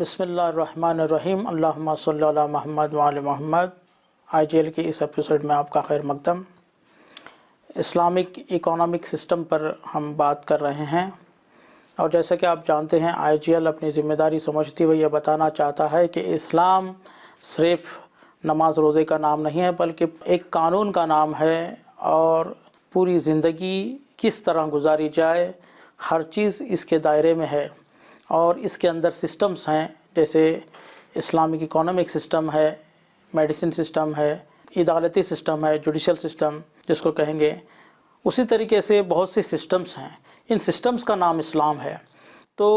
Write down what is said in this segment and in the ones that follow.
बिस्मिल्लाहिर्रहमानिर्रहीम अल्लाहुम्मा सल्ली अला मुहम्मद व आले मोहम्मद। IGL के इस एपिसोड में आपका खैर मकदम। इस्लामिक इकोनॉमिक सिस्टम पर हम बात कर रहे हैं और जैसा कि आप जानते हैं IGL अपनी ज़िम्मेदारी समझती हुए यह बताना चाहता है कि इस्लाम सिर्फ़ नमाज रोज़े का नाम नहीं है बल्कि एक कानून का नाम है और पूरी ज़िंदगी किस तरह गुजारी जाए हर चीज़ इसके दायरे में है। और इसके अंदर सिस्टम्स हैं, जैसे इस्लामिक इकोनॉमिक सिस्टम है, मेडिसिन सिस्टम है, इदालती सिस्टम है, जुडिशल सिस्टम जिसको कहेंगे। उसी तरीके से बहुत से सिस्टम्स हैं, इन सिस्टम्स का नाम इस्लाम है। तो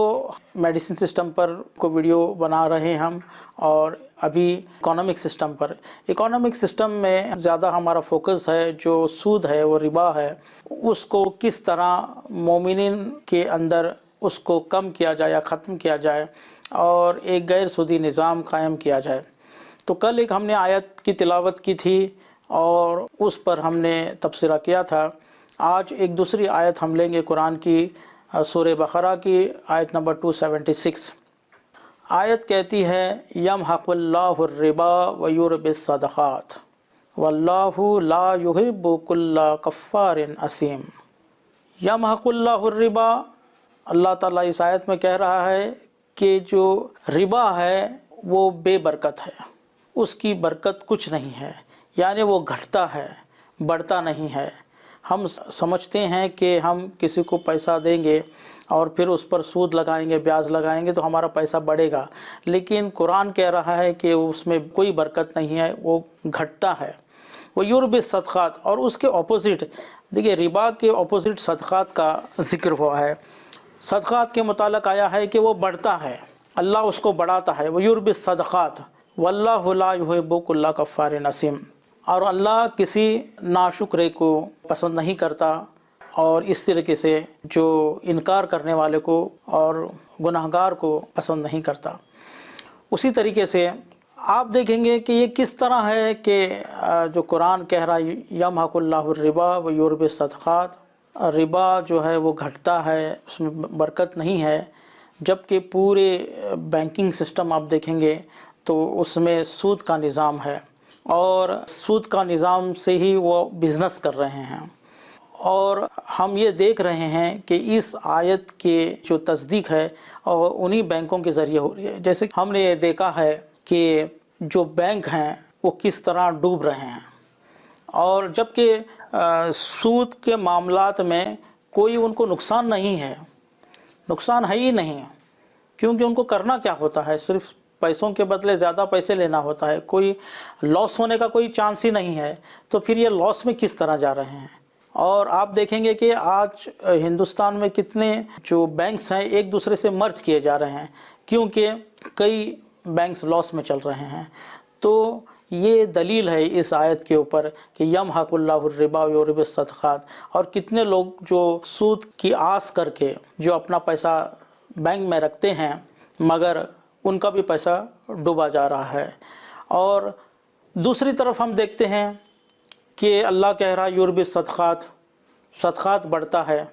मेडिसिन सिस्टम पर को वीडियो बना रहे हैं हम, और अभी इकोनॉमिक सिस्टम पर। इकोनॉमिक सिस्टम में ज़्यादा हमारा फोकस है जो सूद है, वो रिबा है, उसको किस तरह मोमिनीन के अंदर उसको कम किया जाए या ख़त्म किया जाए और एक गैर सूदी निज़ाम कायम किया जाए। तो कल एक हमने आयत की तिलावत की थी और उस पर हमने तबसरा किया था। आज एक दूसरी आयत हम लेंगे कुरान की, सूरह बकरा की आयत नंबर 276। आयत कहती है, यमहकुल्लाहु रिबा व युरबिस सदक़ात वल्लाहु ला युहिब्बु कुल्ला कफ़्फ़ारिन असीम। यमहकुल्लाहु रिबा, अल्लाह ताला इस आयत में कह रहा है कि जो रिबा है वो बेबरकत है, उसकी बरकत कुछ नहीं है, यानी वो घटता है, बढ़ता नहीं है। हम समझते हैं कि हम किसी को पैसा देंगे और फिर उस पर सूद लगाएंगे, ब्याज लगाएंगे तो हमारा पैसा बढ़ेगा, लेकिन कुरान कह रहा है कि उसमें कोई बरकत नहीं है, वो घटता है। वो युरबिस सदक़ात, और उसके ऑपोजिट देखिए, रिबा के ऑपोजिट सदक़ात का जिक्र हुआ है। सदक़ात के मुतालिक आया है कि वो बढ़ता है, अल्लाह उसको बढ़ाता है। वो युरबिस सदक़ात वल्लाहु ला युहिब्बु कुल्ला कफ़्फ़ारिन असीम, और अल्लाह किसी नाशुक्रे को पसंद नहीं करता और इस तरीके से जो इनकार करने वाले को और गुनाहगार को पसंद नहीं करता। उसी तरीके से आप देखेंगे कि ये किस तरह है कि जो कुरान कह रहा है यमहकुल्लाहु रिबा व युरबिस सदक़ात, रिबा जो है वो घटता है, उसमें बरकत नहीं है, जबकि पूरे बैंकिंग सिस्टम आप देखेंगे तो उसमें सूद का निज़ाम है और सूद का निज़ाम से ही वो बिज़नेस कर रहे हैं। और हम ये देख रहे हैं कि इस आयत के जो तस्दीक है और उन्हीं बैंकों के ज़रिए हो रही है। जैसे हमने ये देखा है कि जो बैंक हैं वो किस तरह डूब रहे हैं, और जबकि सूद के मामलात में कोई उनको नुकसान नहीं है, नुकसान है ही नहीं, क्योंकि उनको करना क्या होता है, सिर्फ पैसों के बदले ज़्यादा पैसे लेना होता है, कोई लॉस होने का कोई चांस ही नहीं है। तो फिर ये लॉस में किस तरह जा रहे हैं। और आप देखेंगे कि आज हिंदुस्तान में कितने जो बैंक्स हैं एक दूसरे से मर्ज किए जा रहे हैं, क्योंकि कई बैंक्स लॉस में चल रहे हैं। तो ये दलील है इस आयत के ऊपर कि यमहकुल्लाहु रिबा व युरबिस सदक़ात। और कितने लोग जो सूद की आस करके जो अपना पैसा बैंक में रखते हैं, मगर उनका भी पैसा डूबा जा रहा है। और दूसरी तरफ हम देखते हैं कि अल्लाह कह रहा है युरबिस सदक़ात, सदक़ात बढ़ता है।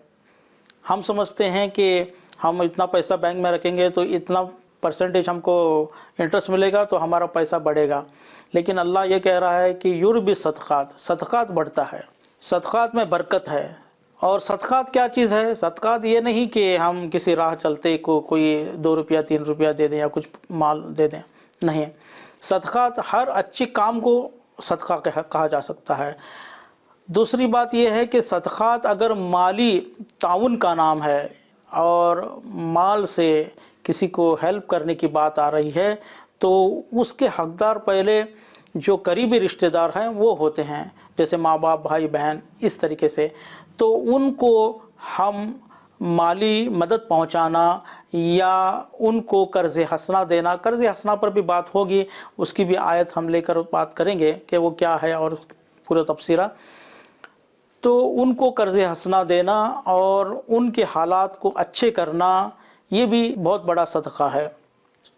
हम समझते हैं कि हम इतना पैसा बैंक में रखेंगे तो इतना परसेंटेज हमको इंटरेस्ट मिलेगा तो हमारा पैसा बढ़ेगा, लेकिन अल्लाह ये कह रहा है कि युरबिस सदक़ात, सदक़ात बढ़ता है, सदक़ात में बरकत है। और सदक़ात क्या चीज़ है? सदक़ात ये नहीं कि हम किसी राह चलते को कोई 2 रुपया 3 रुपया दे दें या कुछ माल दे दें, नहीं। सदक़ात हर अच्छे काम को सदक़ा कहा जा सकता है। दूसरी बात यह है कि सदक़ात अगर माली ताउन का नाम है और माल से किसी को हेल्प करने की बात आ रही है, तो उसके हकदार पहले जो करीबी रिश्तेदार हैं वो होते हैं, जैसे माँ बाप, भाई बहन, इस तरीके से। तो उनको हम माली मदद पहुंचाना या उनको कर्ज़ हसना देना, कर्ज़ हसना पर भी बात होगी, उसकी भी आयत हम लेकर बात करेंगे कि वो क्या है और पूरा तफसीरा। तो उनको कर्ज़ हसना देना और उनके हालात को अच्छे करना, ये भी बहुत बड़ा सदक़ा है।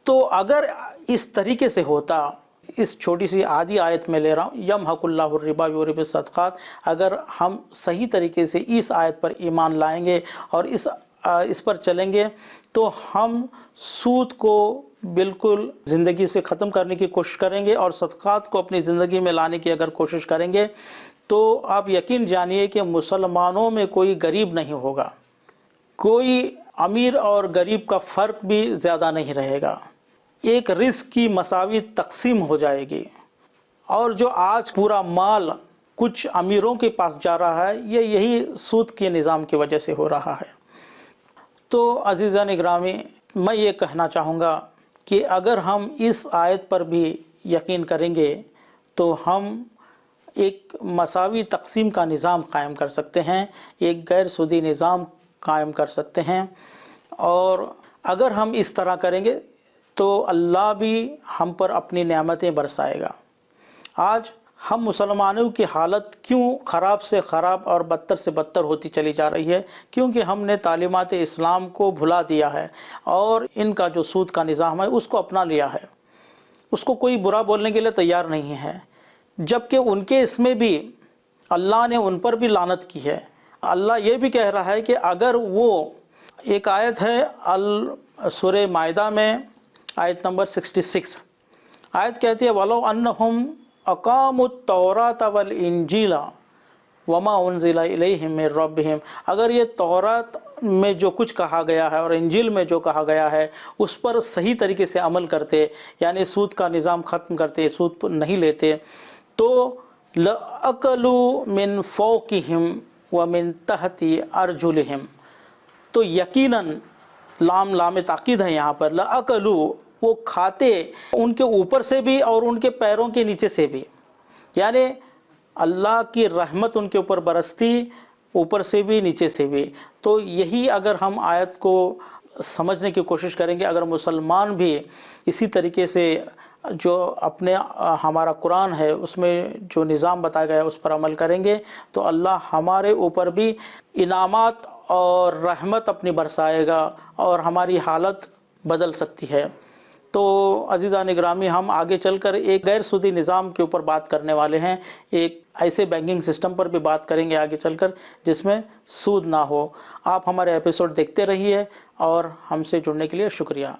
तो अगर इस तरीके से होता, इस छोटी सी आधी आयत में ले रहा हूँ, यमहकुल्लाहु रिबा व युरबिस सदक़ात, अगर हम सही तरीके से इस आयत पर ईमान लाएंगे और इस पर चलेंगे तो हम सूद को बिल्कुल ज़िंदगी से ख़त्म करने की कोशिश करेंगे और सदक़ात को अपनी ज़िंदगी में लाने की अगर कोशिश करेंगे तो आप यकीन जानिए कि मुसलमानों में कोई गरीब नहीं होगा, कोई अमीर और गरीब का फ़र्क भी ज़्यादा नहीं रहेगा। एक रिस्क की मसावी तक़सीम हो जाएगी। और जो आज पूरा माल कुछ अमीरों के पास जा रहा है, ये यही सूद के निज़ाम की वजह से हो रहा है। तो अज़ीज़ान ग्रामी, मैं ये कहना चाहूँगा कि अगर हम इस आयत पर भी यकीन करेंगे तो हम एक मसावी तक़सीम का निज़ाम कायम कर सकते हैं, एक गैर सूदी निज़ाम कायम कर सकते हैं। और अगर हम इस तरह करेंगे तो अल्लाह भी हम पर अपनी नेमतें बरसाएगा। आज हम मुसलमानों की हालत क्यों ख़राब से ख़राब और बदतर से बदतर होती चली जा रही है? क्योंकि हमने तालीमात इस्लाम को भुला दिया है और इनका जो सूद का निज़ाम है उसको अपना लिया है। उसको कोई बुरा बोलने के लिए तैयार नहीं है, जबकि उनके इसमें भी अल्लाह ने उन पर भी लानत की है। अल्लाह ये भी कह रहा है कि अगर वो, एक आयत है सूरह माइदा में आयत नंबर 66, आयत कहती है वलो अन्नहुम अकामुत तौरात वल इंजीला वमा उनजिला इलैहिम मिर रब्बिहिम, अगर ये तौरात में जो कुछ कहा गया है और इंजील में जो कहा गया है उस पर सही तरीके से अमल करते, यानी सूद का निज़ाम ख़त्म करते, सूद नहीं लेते, तो लअकलू मिन फ़ौक़िहिम व मिन तहती अर्जुलिहिम, तो यकीनन लाम ताकीद है यहाँ पर, लअकलू, वो खाते उनके ऊपर से भी और उनके पैरों के नीचे से भी, यानी अल्लाह की रहमत उनके ऊपर बरसती, ऊपर से भी नीचे से भी। तो यही अगर हम आयत को समझने की कोशिश करेंगे, अगर मुसलमान भी इसी तरीके से जो अपने हमारा कुरान है उसमें जो निज़ाम बताया गया है उस पर अमल करेंगे तो अल्लाह हमारे ऊपर भी इनामात और रहमत अपनी बरसाएगा और हमारी हालत बदल सकती है। तो अज़ीज़ान ग्रामी, हम आगे चलकर एक गैर सूदी निज़ाम के ऊपर बात करने वाले हैं, एक ऐसे बैंकिंग सिस्टम पर भी बात करेंगे आगे चलकर जिसमें सूद ना हो। आप हमारे एपिसोड देखते रहिए और हमसे जुड़ने के लिए शुक्रिया।